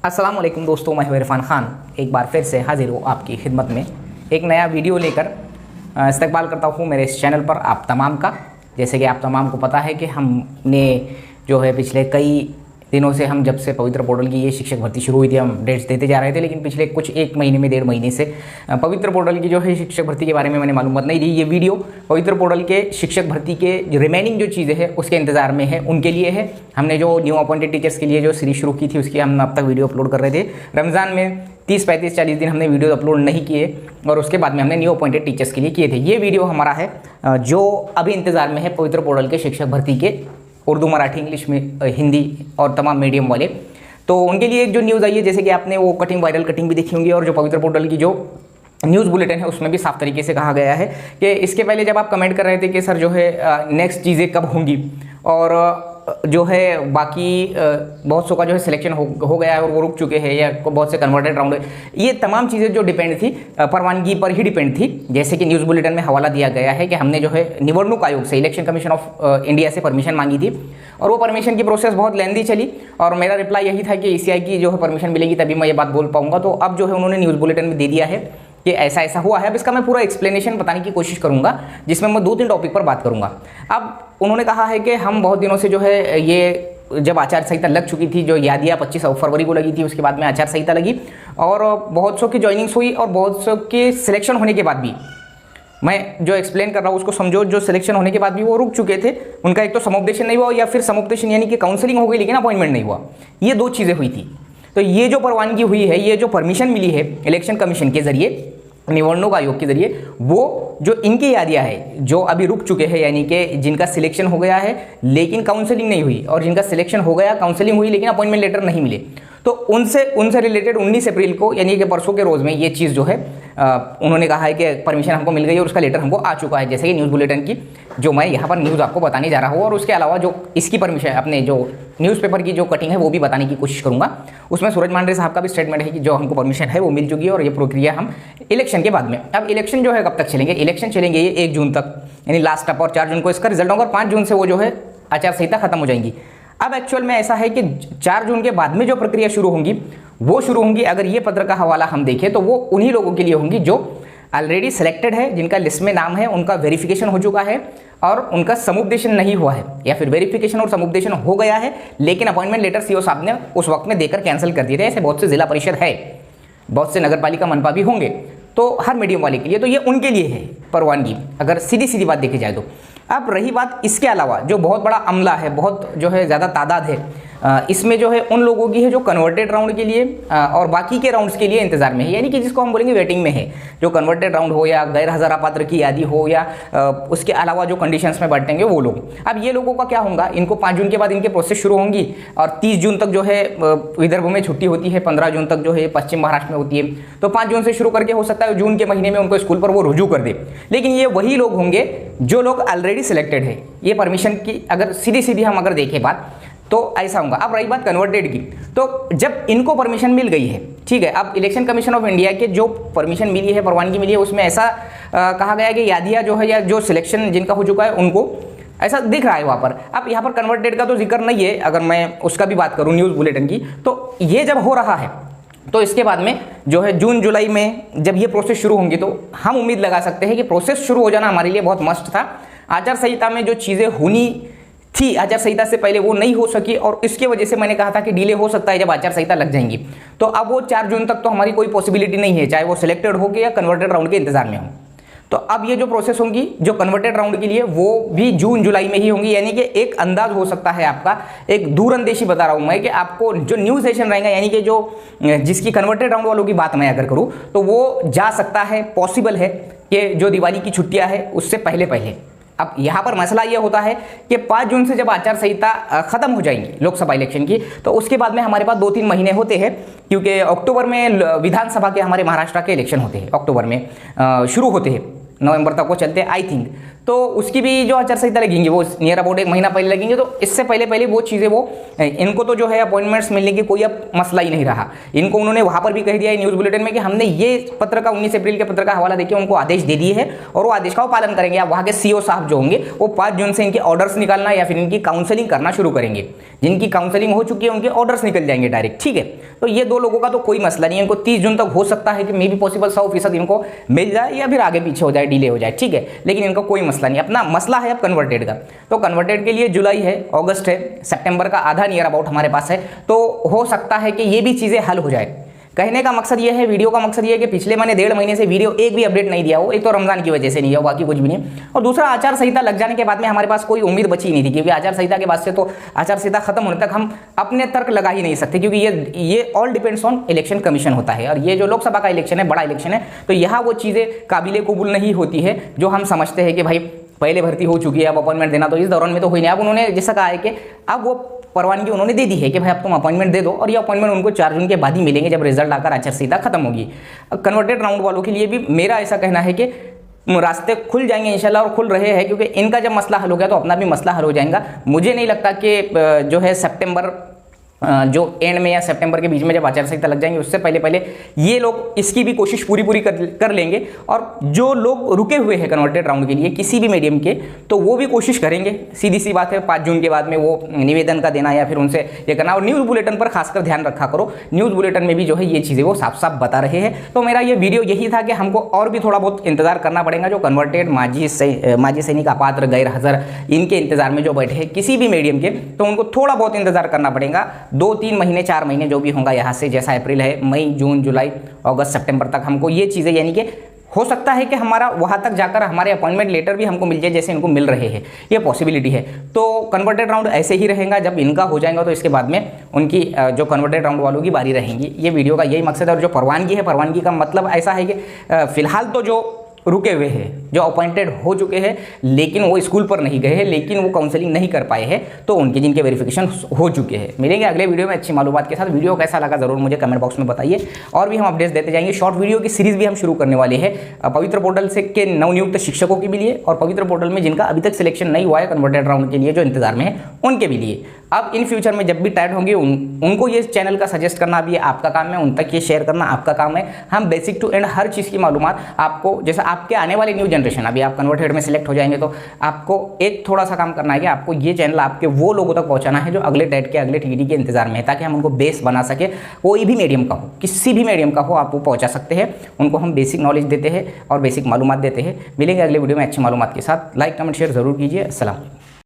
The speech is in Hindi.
अस्सलाम वालेकुम दोस्तों, मैं हूं इरफान खान एक बार फिर से हाजिर हूँ आपकी खिदमत में एक नया वीडियो लेकर। इस्तकबाल करता हूँ मेरे इस चैनल पर आप तमाम का। जैसे कि आप तमाम को पता है कि हमने जो है पिछले कई दिनों से हम जब से पवित्र पोर्टल की ये शिक्षक भर्ती शुरू हुई थी हम डेट्स देते जा रहे थे, लेकिन पिछले कुछ एक महीने में 1.5 महीने से पवित्र पोर्टल की जो है शिक्षक भर्ती के बारे में मैंने मालूमात नहीं दी। ये वीडियो पवित्र पोर्टल के शिक्षक भर्ती के रिमेनिंग जो चीज़ें हैं उसके इंतजार में है, उनके लिए है। हमने जो न्यू अपॉइंटेड टीचर्स के लिए जो सीरीज शुरू की थी उसकी हम अब तक वीडियो अपलोड कर रहे थे। रमज़ान में 30, 35, 40 दिन हमने वीडियो अपलोड नहीं किए और उसके बाद में हमने न्यू अपॉइंटेड टीचर्स के लिए किए थे। ये वीडियो हमारा है जो अभी इंतजार में है पवित्र पोर्टल के शिक्षक भर्ती के, उर्दू, मराठी, इंग्लिश में, हिंदी और तमाम मीडियम वाले। तो उनके लिए एक जो न्यूज़ आई है, जैसे कि आपने वो कटिंग, वायरल कटिंग भी देखी होंगी और जो पवित्र पोर्टल की जो न्यूज़ बुलेटिन है उसमें भी साफ तरीके से कहा गया है कि इसके पहले जब आप कमेंट कर रहे थे कि सर जो है नेक्स्ट चीज़ें कब होंगी और जो है बाकी बहुत सौ का जो है सिलेक्शन हो गया है और वो रुक चुके हैं या बहुत से कन्वर्टेड राउंड है, ये तमाम चीज़ें जो डिपेंड थी परवानगी पर ही डिपेंड थी। जैसे कि न्यूज़ बुलेटिन में हवाला दिया गया है कि हमने जो है निवडणूक आयोग से, इलेक्शन कमीशन ऑफ इंडिया से परमिशन मांगी थी और वो परमिशन की प्रोसेस बहुत लेंदी चली और मेरा रिप्लाई यही था कि ECI की जो है परमिशन मिलेगी तभी मैं ये बात बोल पाऊंगा। तो अब जो है उन्होंने न्यूज़ बुलेटिन में दे दिया है कि ऐसा ऐसा हुआ है। अब इसका मैं पूरा एक्सप्लेनेशन बताने की कोशिश करूंगा जिसमें मैं 2-3 टॉपिक पर बात करूंगा। अब उन्होंने कहा है कि हम बहुत दिनों से जो है ये जब आचार संहिता लग चुकी थी, जो यादिया 25 फरवरी को लगी थी, उसके बाद में आचार संहिता लगी और बहुत सौ की ज्वाइनिंग्स हुई और बहुत सौ के सिलेक्शन होने के बाद भी, मैं जो एक्सप्लेन कर रहा हूँ उसको समझो, जो सिलेक्शन होने के बाद भी वो रुक चुके थे, उनका एक तो समुपदेशन नहीं हुआ या फिर समुपदेशन यानी कि काउंसलिंग हो गई लेकिन अपॉइंटमेंट नहीं हुआ। ये 2 चीज़ें हुई थी। तो ये जो परवानगी हुई है, ये जो परमिशन मिली है इलेक्शन कमीशन के जरिए, निवडणूक आयोग के जरिए, वो जो इनकी यादियां है जो अभी रुक चुके हैं, यानी कि जिनका सिलेक्शन हो गया है लेकिन काउंसलिंग नहीं हुई और जिनका सिलेक्शन हो गया, काउंसलिंग हुई लेकिन अपॉइंटमेंट लेटर नहीं मिले, तो उनसे रिलेटेड 19 अप्रैल को यानी कि परसों के रोज में ये चीज़ जो है उन्होंने कहा है कि परमिशन हमको मिल गई और उसका लेटर हमको आ चुका है। जैसे कि न्यूज़ बुलेटिन की जो मैं यहाँ पर न्यूज़ आपको बताने जा रहा हूँ और उसके अलावा जो इसकी परमिशन अपने जो न्यूज़पेपर की जो कटिंग है वो भी बताने की कोशिश करूँगा। उसमें सूरज मांडरे साहब का भी स्टेटमेंट है कि जो हमको परमिशन है वो मिल चुकी है और ये प्रक्रिया हम इलेक्शन के बाद में। अब इलेक्शन जो है कब तक चलेंगे? इलेक्शन चलेंगे ये 1 जून तक, यानी लास्ट अप, और 4 जून को इसका रिजल्ट होगा और 5 जून से वो जो है आचार संहिता खत्म हो जाएंगी। अब एक्चुअल में ऐसा है कि 4 जून के बाद में जो प्रक्रिया शुरू होंगी वो शुरू होंगी, अगर ये पत्र का हवाला हम देखें तो वो उन्हीं लोगों के लिए होंगी जो ऑलरेडी सिलेक्टेड है, जिनका लिस्ट में नाम है, उनका वेरिफिकेशन हो चुका है और उनका समुपदेशन नहीं हुआ है, या फिर वेरिफिकेशन और समुपदेशन हो गया है लेकिन अपॉइंटमेंट लेटर CO साहब ने उस वक्त में देकर कैंसिल कर दिए थे। ऐसे बहुत से जिला परिषद है, बहुत से नगर पालिका, मनपा भी होंगे, तो हर मीडियम वाले के लिए तो ये उनके लिए है परवानगी, अगर सीधी सीधी बात देखी जाए तो। अब रही बात इसके अलावा जो बहुत बड़ा अमला है, बहुत जो है ज़्यादा तादाद है, इसमें जो है उन लोगों की है जो कन्वर्टेड राउंड के लिए और बाकी के राउंड्स के लिए इंतजार में है, यानी कि जिसको हम बोलेंगे वेटिंग में है। जो कन्वर्टेड राउंड हो या गैर हज़ारा पात्र की यादी हो या उसके अलावा जो कंडीशंस में बैठेंगे वो लोग। अब ये लोगों का क्या होगा, इनको 5 जून के बाद इनके प्रोसेस शुरू होंगी और 30 जून तक जो है विदर्भ में छुट्टी होती है, 15 जून तक जो है पश्चिम महाराष्ट्र में होती है, तो 5 जून से शुरू करके हो सकता है जून के महीने में उनको स्कूल पर वो रुजू कर दे। लेकिन ये वही लोग होंगे जो लोग ऑलरेडी सिलेक्टेड है। ये परमिशन की अगर सीधी सीधी हम अगर देखें बात तो ऐसा होगा। अब रही बात कन्वर्टेड की, तो जब इनको परमिशन मिल गई है, ठीक है, अब इलेक्शन कमीशन ऑफ इंडिया के जो परमिशन मिली है, परवानगी मिली है, उसमें ऐसा कहा गया है कि यादिया जो है या जो सिलेक्शन जिनका हो चुका है उनको ऐसा दिख रहा है वहाँ पर। अब यहाँ पर कन्वर्टेड का तो जिक्र नहीं है, अगर मैं उसका भी बात करूँ न्यूज़ बुलेटिन की, तो ये जब हो रहा है तो इसके बाद में जो है जून जुलाई में जब ये प्रोसेस शुरू होंगी तो हम उम्मीद लगा सकते हैं कि प्रोसेस शुरू हो जाना हमारे लिए बहुत मस्त था। आचार संहिता में जो चीज़ें होनी थी आचार संहिता से पहले वो नहीं हो सकी और इसके वजह से मैंने कहा था कि डिले हो सकता है जब आचार संहिता लग जाएंगी। तो अब वो 4 जून तक तो हमारी कोई पॉसिबिलिटी नहीं है, चाहे वो सिलेक्टेड हो या कन्वर्टेड राउंड के इंतजार में हो। तो अब ये जो प्रोसेस होंगी जो कन्वर्टेड राउंड के लिए वो भी जून जुलाई में ही होंगी, यानी कि एक अंदाज हो सकता है आपका, एक दूरअंदेशी बता रहा हूँ मैं, कि आपको जो न्यू सेशन रहेगा, यानी कि जो जिसकी कन्वर्टेड राउंड वालों की बात मैं अगर करूँ तो वो जा सकता है, पॉसिबल है कि जो दिवाली की छुट्टियाँ हैं उससे पहले पहले। अब यहाँ पर मसला ये होता है कि 5 जून से जब आचार संहिता खत्म हो जाएंगी लोकसभा इलेक्शन की, तो उसके बाद में हमारे पास 2-3 महीने होते हैं, क्योंकि अक्टूबर में विधानसभा के हमारे महाराष्ट्र के इलेक्शन होते हैं, अक्टूबर में शुरू होते हैं, नवंबर तक वो चलते हैं आई थिंक। तो उसकी भी जो आचार संहिता लगेंगी वो नियर अबाउट 1 महीना पहले लगेंगे। तो इससे पहले वो चीज़ें वो इनको तो जो है अपॉइंटमेंट्स मिलने की कोई अब मसला ही नहीं रहा। इनको उन्होंने वहाँ पर भी कह दिया है न्यूज़ बुलेटिन में कि हमने ये पत्र का 19 अप्रैल के पत्र का हवाला देकर उनको आदेश दे दिए है और वो आदेश का वो पालन करेंगे। अब वहाँ के सीओ साहब जो होंगे वो 5 जून से इनके ऑर्डर्स निकालना या फिर इनकी काउंसलिंग करना शुरू करेंगे। जिनकी काउंसलिंग हो चुकी है उनके ऑर्डर्स निकल जाएंगे डायरेक्ट, ठीक है। तो ये 2 लोगों का तो कोई मसला नहीं है, इनको 30 जून तक हो सकता है कि मे बी पॉसिबल 100% इनको मिल जाए या फिर आगे पीछे हो जाए, डिले हो जाए, ठीक है। लेकिन इनका कोई मसला नहीं, अपना मसला है अब कन्वर्टेड का। तो कन्वर्टेड के लिए जुलाई है, अगस्त है, सितंबर का आधा नियर अबाउट हमारे पास है। तो हो सकता है कि ये भी चीज़ें हल हो जाए। कहने का मकसद ये है, वीडियो का मकसद ये है कि पिछले मैंने 1.5 महीने से वीडियो एक भी अपडेट नहीं दिया हो। एक तो रमजान की वजह से नहीं है, बाकी कुछ भी नहीं। और दूसरा, आचार संहिता लग जाने के बाद में हमारे पास कोई उम्मीद बची नहीं थी, क्योंकि आचार संहिता के बाद से तो आचार संहिता खत्म होने तक हम अपने तर्क लगा ही नहीं सकते, क्योंकि ये all depends on election commission होता है। और ये जो लोकसभा का इलेक्शन है, बड़ा इलेक्शन है, तो यहाँ वो चीज़ें काबिल कबूल नहीं होती है जो हम समझते हैं कि भाई पहले भर्ती हो चुकी है, अब अपॉइंटमेंट देना तो इस दौरान में तो हुई नहीं। अब उन्होंने जैसा कहा है कि अब वो परवानगी उन्होंने दे दी है कि भाई अब तुम अपॉइंटमेंट दे दो, और ये अपॉइंटमेंट उनको 4 जून के बाद ही मिलेंगे, जब रिजल्ट आकर आचार संहिता खत्म होगी। कन्वर्टेड राउंड वालों के लिए भी मेरा ऐसा कहना है कि रास्ते खुल जाएंगे इंशाल्लाह, और खुल रहे हैं, क्योंकि इनका जब मसला हल हो गया तो अपना भी मसला हल हो जाएगा। मुझे नहीं लगता कि जो है सितंबर जो एंड में या सितंबर के बीच में जब आचार संहिता लग जाएंगे उससे पहले ये लोग इसकी भी कोशिश पूरी कर लेंगे। और जो लोग रुके हुए हैं कन्वर्टेड राउंड के लिए किसी भी मीडियम के, तो वो भी कोशिश करेंगे। सीधी सी बात है, 5 जून के बाद में वो निवेदन का देना या फिर उनसे ये करना। और न्यूज़ बुलेटिन पर खासकर ध्यान रखा करो, न्यूज़ बुलेटिन में भी जो है ये चीज़ें वो साफ साफ बता रहे हैं। तो मेरा ये वीडियो यही था कि हमको और भी थोड़ा बहुत इंतजार करना पड़ेगा। जो कन्वर्टेड माजी सैनिक अपात्र गैर हाजिर इनके इंतजार में जो बैठे हैं किसी भी मीडियम के, तो उनको थोड़ा बहुत इंतजार करना पड़ेगा। 2-3 महीने 4 महीने जो भी होगा यहाँ से, जैसा अप्रैल है, मई, जून, जुलाई, अगस्त, सितंबर तक हमको ये चीज़ें, यानी कि हो सकता है कि हमारा वहाँ तक जाकर हमारे अपॉइंटमेंट लेटर भी हमको मिल जाए जैसे इनको मिल रहे हैं, ये पॉसिबिलिटी है। तो कन्वर्टेड राउंड ऐसे ही रहेगा, जब इनका हो जाएगा तो इसके बाद में उनकी जो कन्वर्टेड राउंड वालों की बारी रहेंगी। ये वीडियो का यही मकसद है। और जो परवानगी है, परवानगी का मतलब ऐसा है कि फिलहाल तो जो रुके हुए हैं, जो अपॉइंटेड हो चुके हैं लेकिन वो स्कूल पर नहीं गए हैं, लेकिन वो काउंसलिंग नहीं कर पाए हैं, तो उनके जिनके वेरिफिकेशन हो चुके हैं। मिलेंगे अगले वीडियो में अच्छी मालूमात के साथ। वीडियो कैसा लगा ज़रूर मुझे कमेंट बॉक्स में बताइए, और भी हम अपडेट्स देते जाएंगे। शॉर्ट वीडियो की सीरीज़ भी हम शुरू करने वाले हैं पवित्र पोर्टल से के नवनियुक्त शिक्षकों के भी लिए, और पवित्र पोर्टल में जिनका अभी तक सिलेक्शन नहीं हुआ है कन्वर्टेड राउंड के लिए, जो इंतजार में है, उनके भी लिए। अब इन फ्यूचर में जब भी टाइट होंगे उनको ये चैनल का सजेस्ट करना भी आपका काम है, उन तक ये शेयर करना आपका काम है। हम बेसिक टू एंड हर चीज़ की मालूमात आपको, जैसे आपके आने वाले न्यू जनरेशन, अभी आप कन्वर्टेड में सिलेक्ट हो जाएंगे तो आपको एक थोड़ा सा काम करना है कि आपको ये चैनल आपके वो लोगों तक पहुंचाना है जो अगले टेट के, अगले टीडी के इंतजार में है, ताकि हम उनको बेस बना सके। कोई भी मीडियम का हो, किसी भी मीडियम का हो, आप वो पहुंचा सकते हैं। उनको हम बेसिक नॉलेज देते हैं और बेसिक मालूमात देते हैं। मिलेंगे अगले वीडियो में अच्छी मालूमात के साथ। लाइक कमेंट शेयर जरूर कीजिए। अस्सलाम।